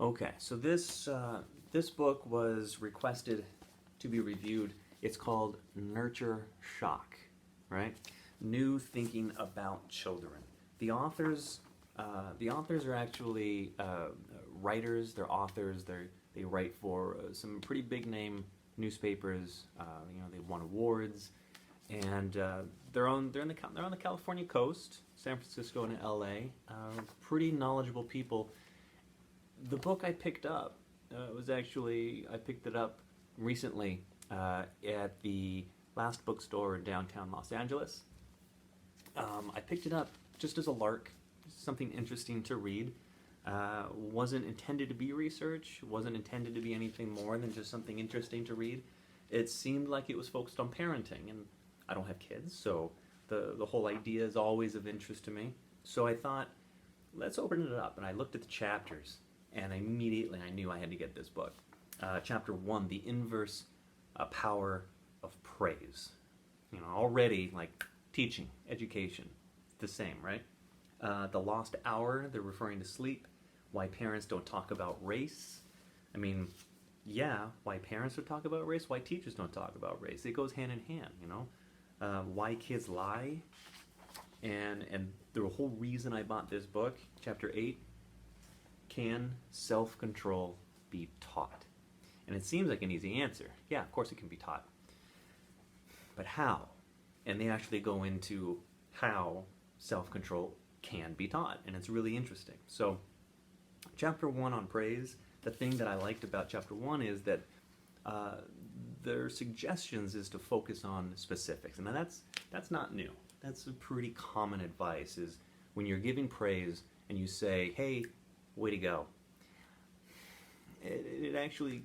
Okay, so this book was requested to be reviewed. It's called Nurture Shock, right? New Thinking About Children. The authors, the authors are actually writers. They're authors. They write for some pretty big name newspapers. They won awards, and they're on the California coast, San Francisco and L.A. Pretty knowledgeable people. The book I picked up I picked it up recently at the last bookstore in downtown Los Angeles. I picked it up just as a lark, something interesting to read. Wasn't intended to be research, wasn't intended to be anything more than just something interesting to read. It seemed like it was focused on parenting, and I don't have kids, so the whole idea is always of interest to me. So I thought, let's open it up, and I looked at the chapters, and immediately I knew I had to get this book. Chapter 1, The Inverse Power of Praise. Already, like, teaching, education, the same, right? The Lost Hour, they're referring to sleep. Why parents don't talk about race. I mean, yeah, why parents don't talk about race, why teachers don't talk about race. It goes hand in hand, why kids lie. And the whole reason I bought this book, Chapter 8, can self-control be taught? And it seems like an easy answer. Yeah, of course it can be taught. But how? And they actually go into how self-control can be taught, and it's really interesting. So, Chapter 1 on praise, the thing that I liked about Chapter 1 is that their suggestions is to focus on specifics. And now that's not new. That's a pretty common advice, is when you're giving praise and you say, hey, way to go, it actually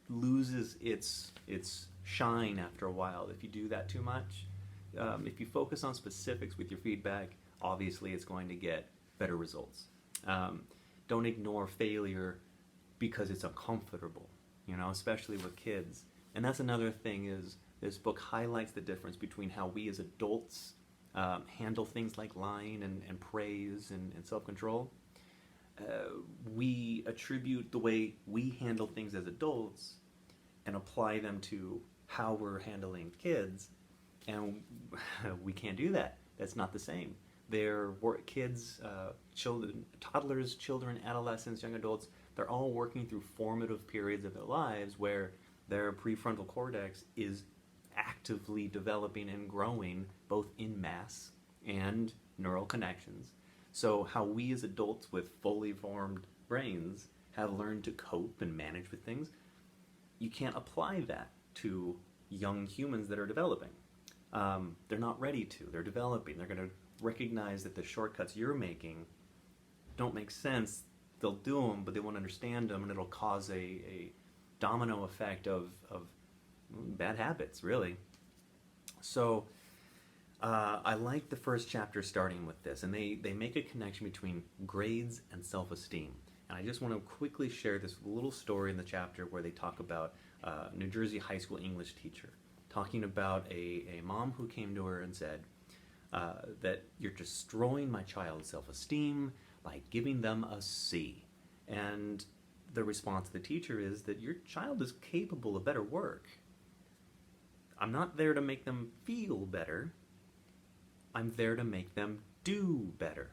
loses its shine after a while if you do that too much. If you focus on specifics with your feedback, obviously it's going to get better results. Don't ignore failure because it's uncomfortable, especially with kids. And that's another thing, is this book highlights the difference between how we as adults handle things like lying and praise and self-control. We attribute the way we handle things as adults and apply them to how we're handling kids, and we can't do that. That's not the same. Kids, children, toddlers, children, adolescents, young adults, they're all working through formative periods of their lives where their prefrontal cortex is actively developing and growing, both in mass and neural connections. So how we as adults with fully formed brains have learned to cope and manage with things, you can't apply that to young humans that are developing. They're not ready to. They're developing. They're going to recognize that the shortcuts you're making don't make sense. They'll do them, but they won't understand them, and it'll cause a domino effect of bad habits, really. So I like the first chapter starting with this, and they make a connection between grades and self-esteem. And I just want to quickly share this little story in the chapter where they talk about a New Jersey high school English teacher talking about a mom who came to her and said that you're destroying my child's self-esteem by giving them a C. And the response of the teacher is that your child is capable of better work. I'm not there to make them feel better. I'm there to make them do better.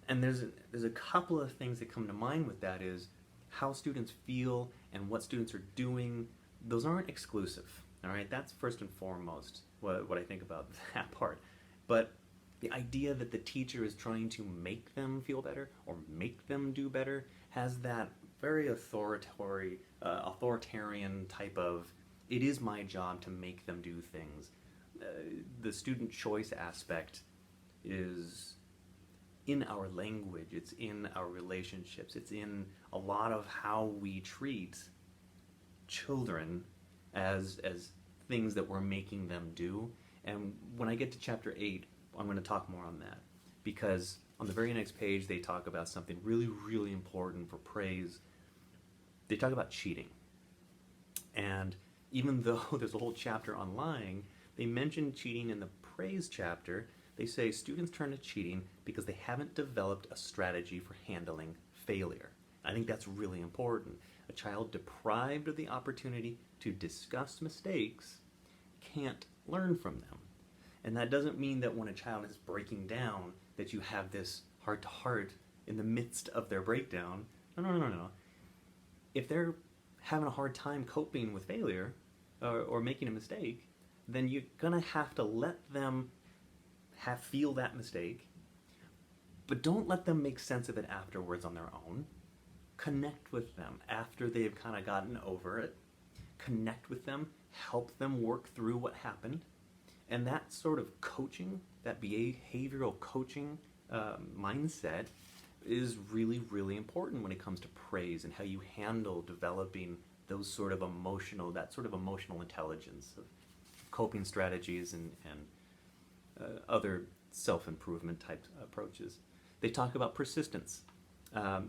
And there's a couple of things that come to mind with that, is how students feel and what students are doing. Those aren't exclusive, all right? That's first and foremost what I think about that part. But the idea that the teacher is trying to make them feel better or make them do better has that very authoritarian type of, it is my job to make them do things. The student choice aspect is in our language, it's in our relationships, it's in a lot of how we treat children as things that we're making them do. And when I get to chapter 8, I'm going to talk more on that, because on the very next page they talk about something really, really important for praise. They talk about cheating. And even though there's a whole chapter on lying, they mention cheating in the praise chapter. They say students turn to cheating because they haven't developed a strategy for handling failure. I think that's really important. A child deprived of the opportunity to discuss mistakes can't learn from them. And that doesn't mean that when a child is breaking down that you have this heart-to-heart in the midst of their breakdown. No. If they're having a hard time coping with failure or making a mistake, then you're going to have to let them feel that mistake, but don't let them make sense of it afterwards on their own. Connect with them after they've kind of gotten over it. Connect with them, help them work through what happened. And that sort of coaching, that behavioral coaching mindset is really, really important when it comes to praise and how you handle developing that sort of emotional intelligence of coping strategies and other self-improvement type approaches. They talk about persistence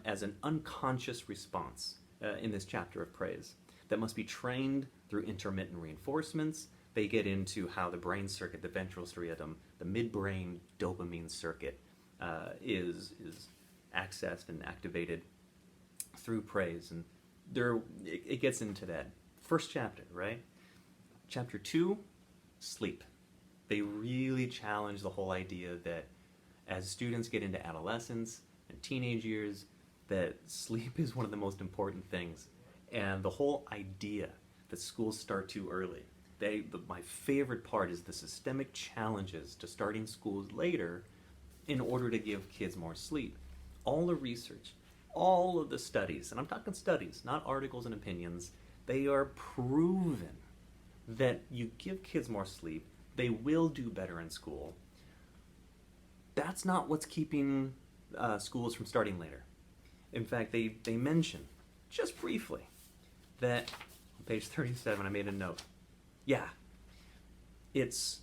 as an unconscious response in this chapter of praise that must be trained through intermittent reinforcements. They get into how the brain circuit, the ventral striatum, the midbrain dopamine circuit is accessed and activated through praise. And it gets into that. First chapter, right? Chapter 2, sleep. They really challenge the whole idea that as students get into adolescence and teenage years, that sleep is one of the most important things. And the whole idea that schools start too early. My favorite part is the systemic challenges to starting schools later in order to give kids more sleep. All the research, all of the studies, and I'm talking studies, not articles and opinions, they are proven that you give kids more sleep, they will do better in school. That's not what's keeping schools from starting later. In fact, they mention, just briefly, that on page 37, I made a note. Yeah, it's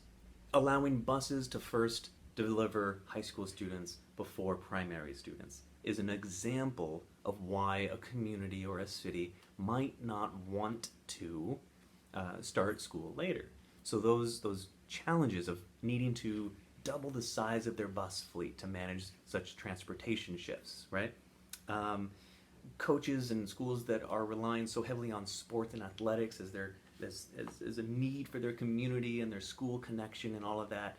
allowing buses to first deliver high school students before primary students is an example of why a community or a city might not want to start school later. So those challenges of needing to double the size of their bus fleet to manage such transportation shifts, right? Coaches and schools that are relying so heavily on sports and athletics as a need for their community and their school connection and all of that.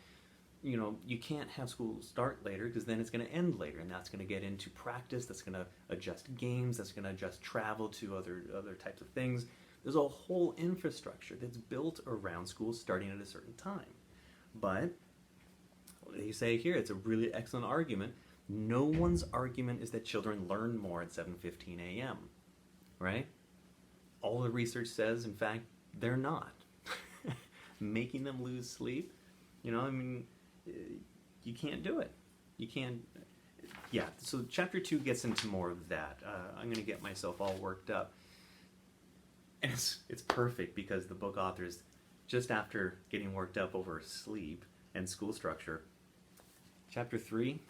You know, you can't have school start later because then it's going to end later, and that's going to get into practice, that's going to adjust games, that's going to adjust travel to other types of things. There's a whole infrastructure that's built around schools starting at a certain time. But they say here, it's a really excellent argument. No one's argument is that children learn more at 7:15 a.m., right? All the research says, in fact, they're not. Making them lose sleep, you can't do it. You can't. Yeah, so chapter 2 gets into more of that. I'm going to get myself all worked up. And it's perfect because the book authors, just after getting worked up over sleep and school structure, chapter 3,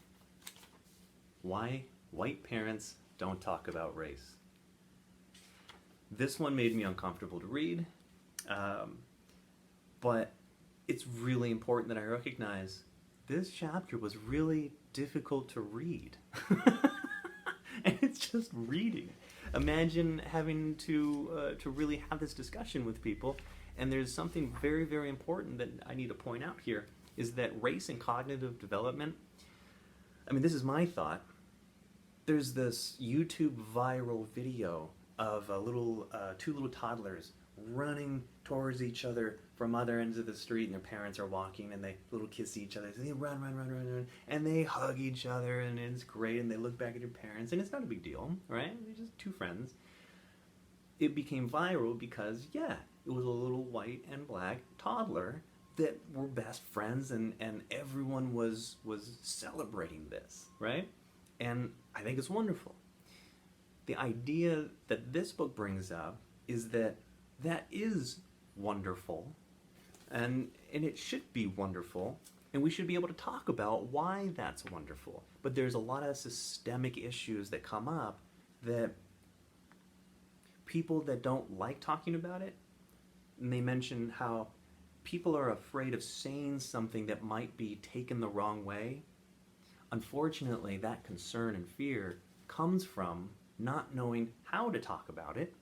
why white parents don't talk about race. This one made me uncomfortable to read, but it's really important that I recognize this chapter was really difficult to read. And it's just reading. Imagine having to really have this discussion with people. And there's something very, very important that I need to point out here, is that race and cognitive development, this is my thought. There's this YouTube viral video of two little toddlers running towards each other from other ends of the street, and their parents are walking, and little kids see each other, so they run, and they hug each other, and it's great, and they look back at their parents, and it's not a big deal, right? They're just two friends. It became viral because, it was a little white and black toddler that were best friends, and everyone was celebrating this, right? And I think it's wonderful. The idea that this book brings up is that is wonderful, and it should be wonderful, and we should be able to talk about why that's wonderful. But there's a lot of systemic issues that come up that people that don't like talking about it, and they mention how people are afraid of saying something that might be taken the wrong way. Unfortunately, that concern and fear comes from not knowing how to talk about it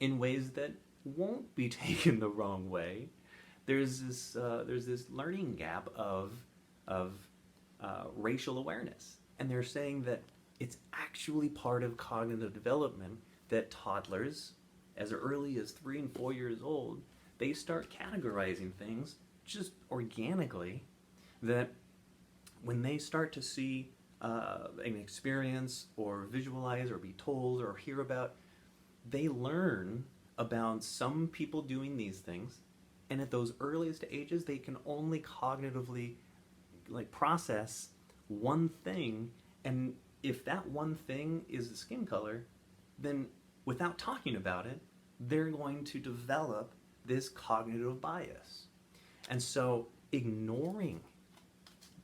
in ways that won't be taken the wrong way. There's this learning gap of racial awareness, and they're saying that it's actually part of cognitive development that toddlers, as early as 3 and 4 years old, they start categorizing things just organically, that when they start to see an experience or visualize or be told or hear about, they learn about some people doing these things, and at those earliest ages they can only cognitively process one thing, and if that one thing is the skin color, then without talking about it, they're going to develop this cognitive bias. And so ignoring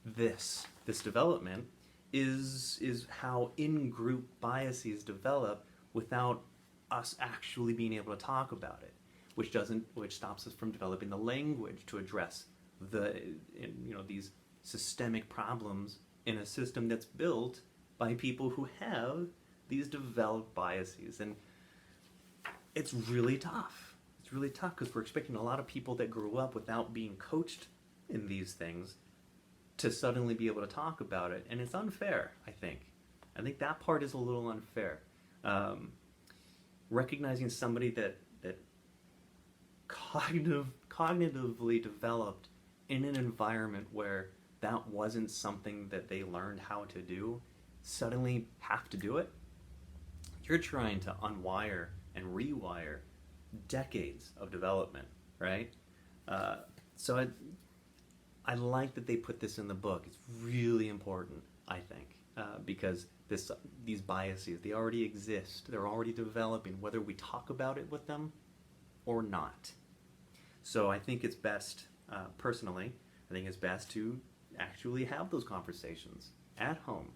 this development is how in-group biases develop without us actually being able to talk about it, which stops us from developing the language to address these systemic problems in a system that's built by people who have these developed biases. And it's really tough. It's really tough because we're expecting a lot of people that grew up without being coached in these things to suddenly be able to talk about it, and it's unfair. I think that part is a little unfair. Recognizing somebody that cognitively developed in an environment where that wasn't something that they learned how to do, suddenly have to do it. You're trying to unwire and rewire decades of development, right? So I like that they put this in the book. It's really important, I think, because these biases, they already exist. They're already developing, whether we talk about it with them or not. So I think it's best, personally, I think it's best to actually have those conversations at home,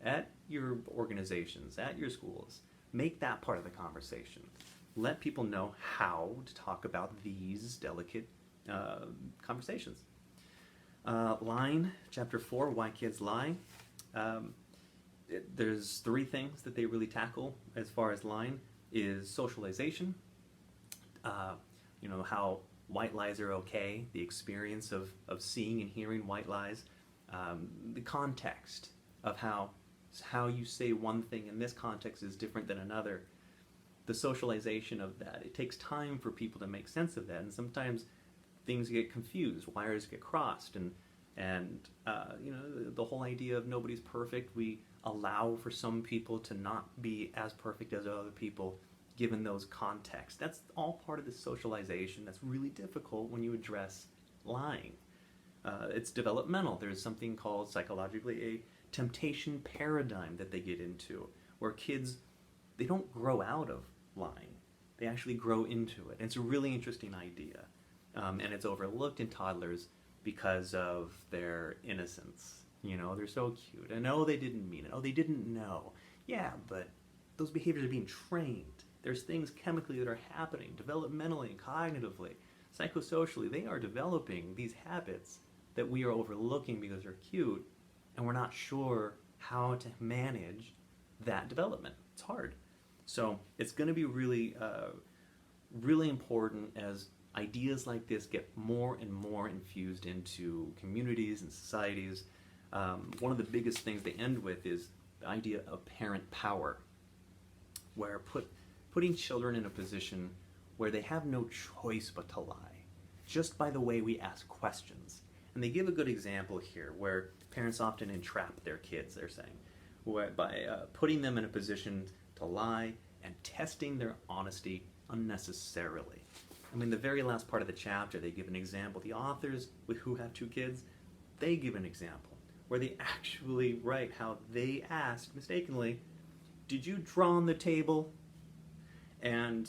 at your organizations, at your schools. Make that part of the conversation. Let people know how to talk about these delicate conversations. Lying, chapter 4, Why Kids Lie. There's 3 things that they really tackle as far as lying: is socialization, how white lies are okay, the experience of seeing and hearing white lies, the context of how you say one thing in this context is different than another, the socialization of that. It takes time for people to make sense of that, and sometimes things get confused, wires get crossed, and the whole idea of nobody's perfect. We allow for some people to not be as perfect as other people, given those contexts. That's all part of the socialization that's really difficult when you address lying. It's developmental. There's something called psychologically a temptation paradigm that they get into, where kids, they don't grow out of lying. They actually grow into it. And it's a really interesting idea. And it's overlooked in toddlers because of their innocence. They're so cute. And oh, they didn't mean it. Oh, they didn't know. Yeah, but those behaviors are being trained. There's things chemically that are happening, developmentally, cognitively, psychosocially. They are developing these habits that we are overlooking because they're cute, and we're not sure how to manage that development. It's hard. So it's going to be really, really important as ideas like this get more and more infused into communities and societies. One of the biggest things they end with is the idea of parent power, where putting children in a position where they have no choice but to lie, just by the way we ask questions. And they give a good example here where parents often entrap their kids, they're saying, by putting them in a position to lie and testing their honesty unnecessarily. I mean, the very last part of the chapter, they give an example. The authors who have 2 kids, they give an example where they actually write how they asked mistakenly, "Did you draw on the table?" And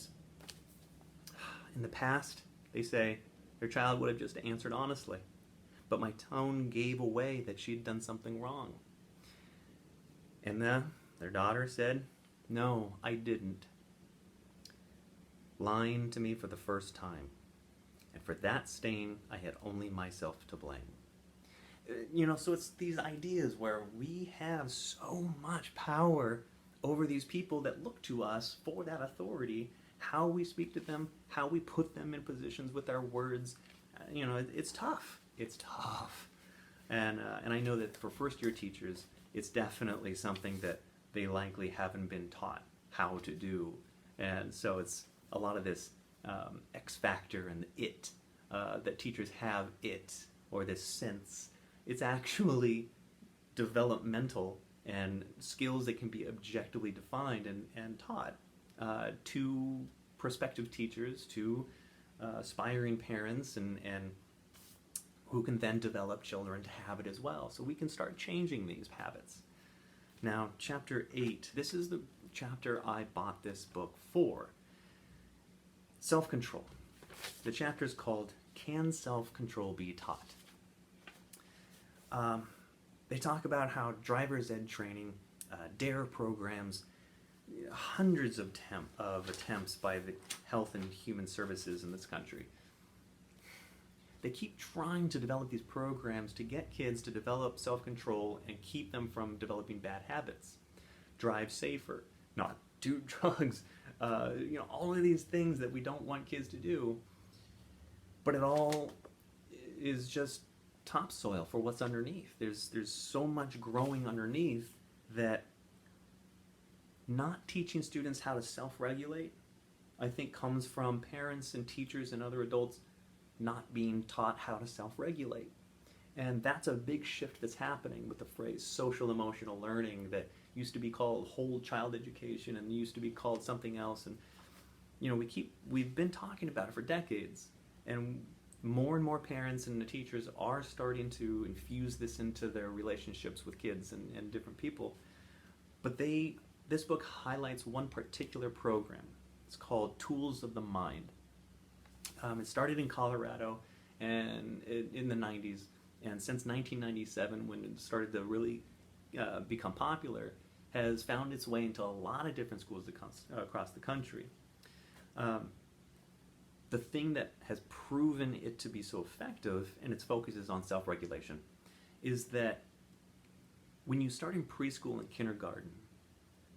in the past, they say their child would have just answered honestly, but my tone gave away that she'd done something wrong. And their daughter said, "No, I didn't," lying to me for the first time. And for that stain, I had only myself to blame. So it's these ideas where we have so much power over these people that look to us for that authority, how we speak to them, how we put them in positions with our words. It's tough. It's tough. And I know that for first-year teachers, it's definitely something that they likely haven't been taught how to do. And so it's a lot of this X factor and it, that teachers have it, or this sense. It's actually developmental and skills that can be objectively defined and taught to prospective teachers, to aspiring parents, and who can then develop children to have it as well. So we can start changing these habits. Now, chapter 8, this is the chapter I bought this book for. Self-control. The chapter is called, Can Self-Control Be Taught? They talk about how driver's ed training, DARE programs, hundreds of attempts by the Health and Human Services in this country. They keep trying to develop these programs to get kids to develop self-control and keep them from developing bad habits. Drive safer, not do drugs, all of these things that we don't want kids to do. But it all is just topsoil for what's underneath. There's so much growing underneath that not teaching students how to self-regulate, I think, comes from parents and teachers and other adults not being taught how to self-regulate. And that's a big shift that's happening with the phrase social emotional learning that used to be called whole child education and used to be called something else. And we've been talking about it for decades, and more parents and the teachers are starting to infuse this into their relationships with kids and different people. But this book highlights one particular program. It's called Tools of the Mind. It started in Colorado and in the 90s, and since 1997, when it started to really become popular, has found its way into a lot of different schools across the country. The thing that has proven it to be so effective, and its focus is on self-regulation, is that when you start in preschool and kindergarten,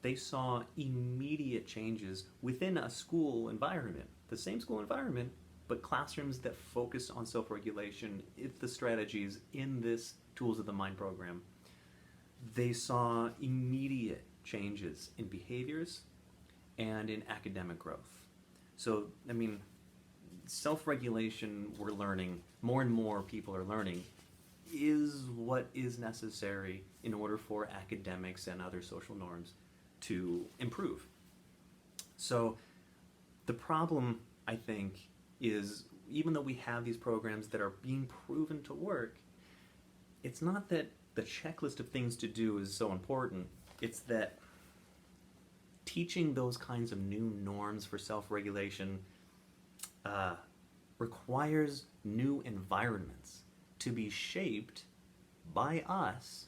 they saw immediate changes within a school environment, the same school environment, but classrooms that focus on self-regulation, the strategies in this Tools of the Mind program. They saw immediate changes in behaviors and in academic growth. So, self-regulation, we're learning, more and more people are learning, is what is necessary in order for academics and other social norms to improve. So the problem, I think, is even though we have these programs that are being proven to work, it's not that the checklist of things to do is so important. It's that teaching those kinds of new norms for self-regulation requires new environments to be shaped by us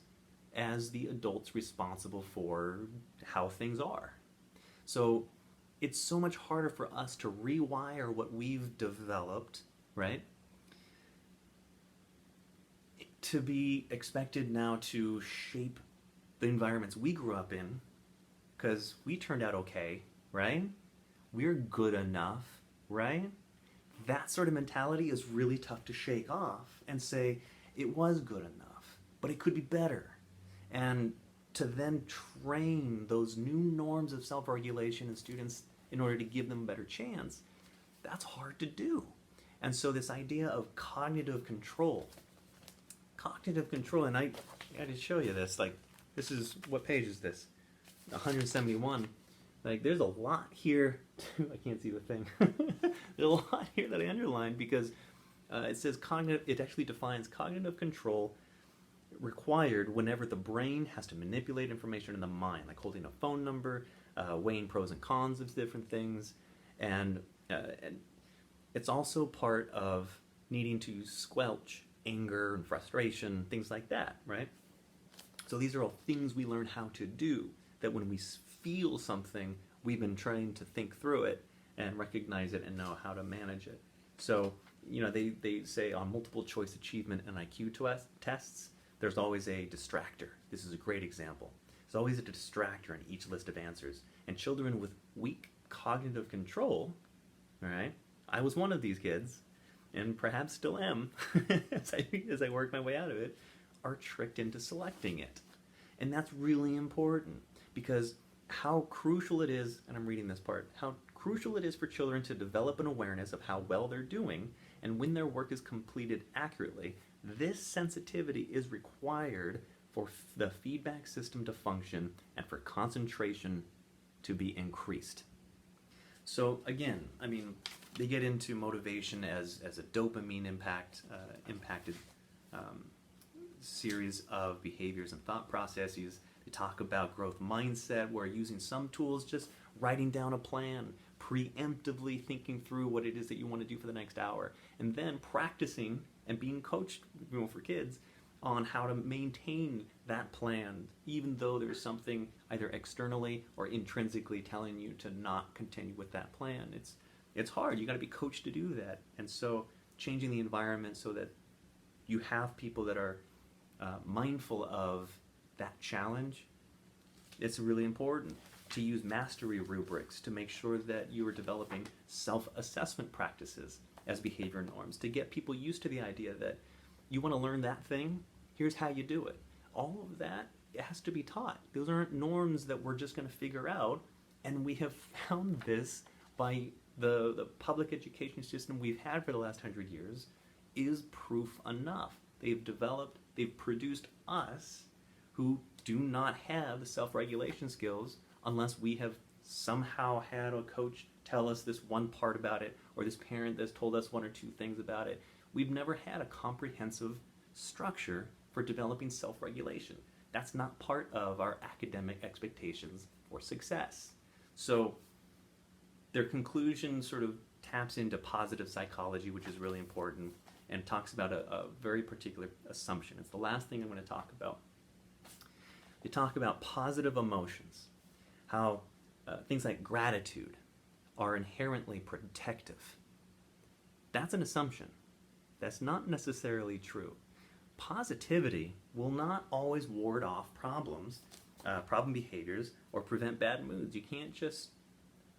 as the adults responsible for how things are. So it's so much harder for us to rewire what we've developed, right? To be expected now to shape the environments we grew up in, because we turned out okay, right? We're good enough, right? That sort of mentality is really tough to shake off and say, it was good enough, but it could be better. And to then train those new norms of self-regulation in students in order to give them a better chance, that's hard to do. And so this idea of cognitive control, and I got to show you this, this is, what page is this? 171. There's a lot here, I can't see the thing. There's a lot here that I underlined because it says it actually defines cognitive control required whenever the brain has to manipulate information in the mind, like holding a phone number, weighing pros and cons of different things, and it's also part of needing to squelch anger and frustration, things like that, right? So these are all things we learn how to do, that when we feel something, we've been trained to think through it and recognize it and know how to manage it. So, they say on multiple choice achievement and IQ tests, there's always a distractor. This is a great example. There's always a distractor in each list of answers. And children with weak cognitive control, all right, I was one of these kids, and perhaps still am, as I work my way out of it, are tricked into selecting it. And that's really important, because how crucial it is, and I'm reading this part, how crucial it is for children to develop an awareness of how well they're doing, and when their work is completed accurately, this sensitivity is required for the feedback system to function and for concentration to be increased. So again, I mean, they get into motivation as a dopamine impacted series of behaviors and thought processes. They talk about growth mindset, where using some tools, just writing down a plan, preemptively thinking through what it is that you want to do for the next hour, and then practicing and being coached, for kids, on how to maintain that plan, even though there's something either externally or intrinsically telling you to not continue with that plan. It's hard. You got to be coached to do that. And so changing the environment so that you have people that are mindful of that challenge, it's really important. To use mastery rubrics to make sure that you are developing self-assessment practices as behavior norms, to get people used to the idea that you want to learn that thing, here's how you do it. All of that has to be taught. Those aren't norms that we're just going to figure out, and we have found this by the public education system we've had for the last 100 years is proof enough. They've produced us who do not have the self-regulation skills unless we have somehow had a coach tell us this one part about it, or this parent that's told us one or two things about it. We've never had a comprehensive structure for developing self-regulation. That's not part of our academic expectations for success. So their conclusion sort of taps into positive psychology, which is really important, and talks about a very particular assumption. It's the last thing I'm going to talk about. They talk about positive emotions, how things like gratitude are inherently protective. That's an assumption. That's not necessarily true. Positivity will not always ward off problems, problem behaviors, or prevent bad moods. You can't just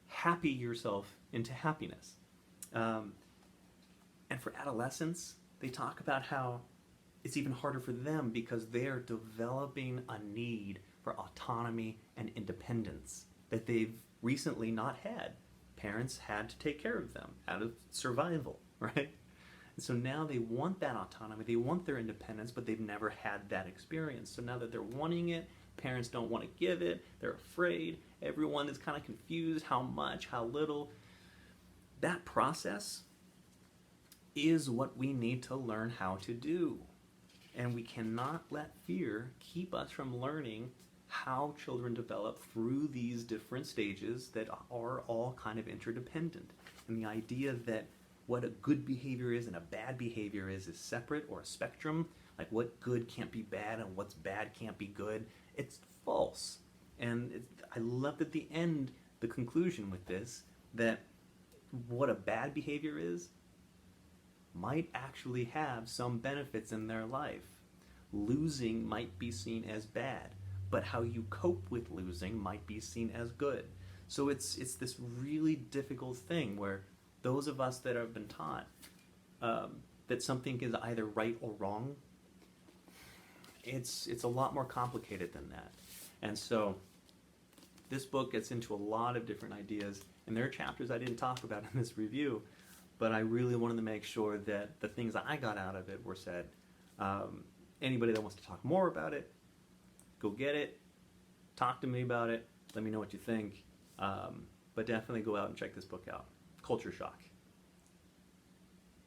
happy yourself into happiness. And for adolescents, they talk about how it's even harder for them because they're developing a need for autonomy and independence that they've recently not had. Parents had to take care of them out of survival, right? And so now they want that autonomy, they want their independence, but they've never had that experience. So now that they're wanting it, parents don't want to give it, they're afraid, everyone is kind of confused, how much, how little. That process is what we need to learn how to do. And we cannot let fear keep us from learning how children develop through these different stages that are all kind of interdependent. And the idea that what a good behavior is and a bad behavior is separate, or a spectrum, like what good can't be bad and what's bad can't be good, it's false. And I loved at the end the conclusion with this, that what a bad behavior is might actually have some benefits in their life. Losing might be seen as bad, but how you cope with losing might be seen as good. So it's this really difficult thing where those of us that have been taught that something is either right or wrong, it's a lot more complicated than that. And so this book gets into a lot of different ideas, and there are chapters I didn't talk about in this review, but I really wanted to make sure that the things I got out of it were said. Anybody that wants to talk more about it, go get it, talk to me about it, let me know what you think, but definitely go out and check this book out. Culture Shock.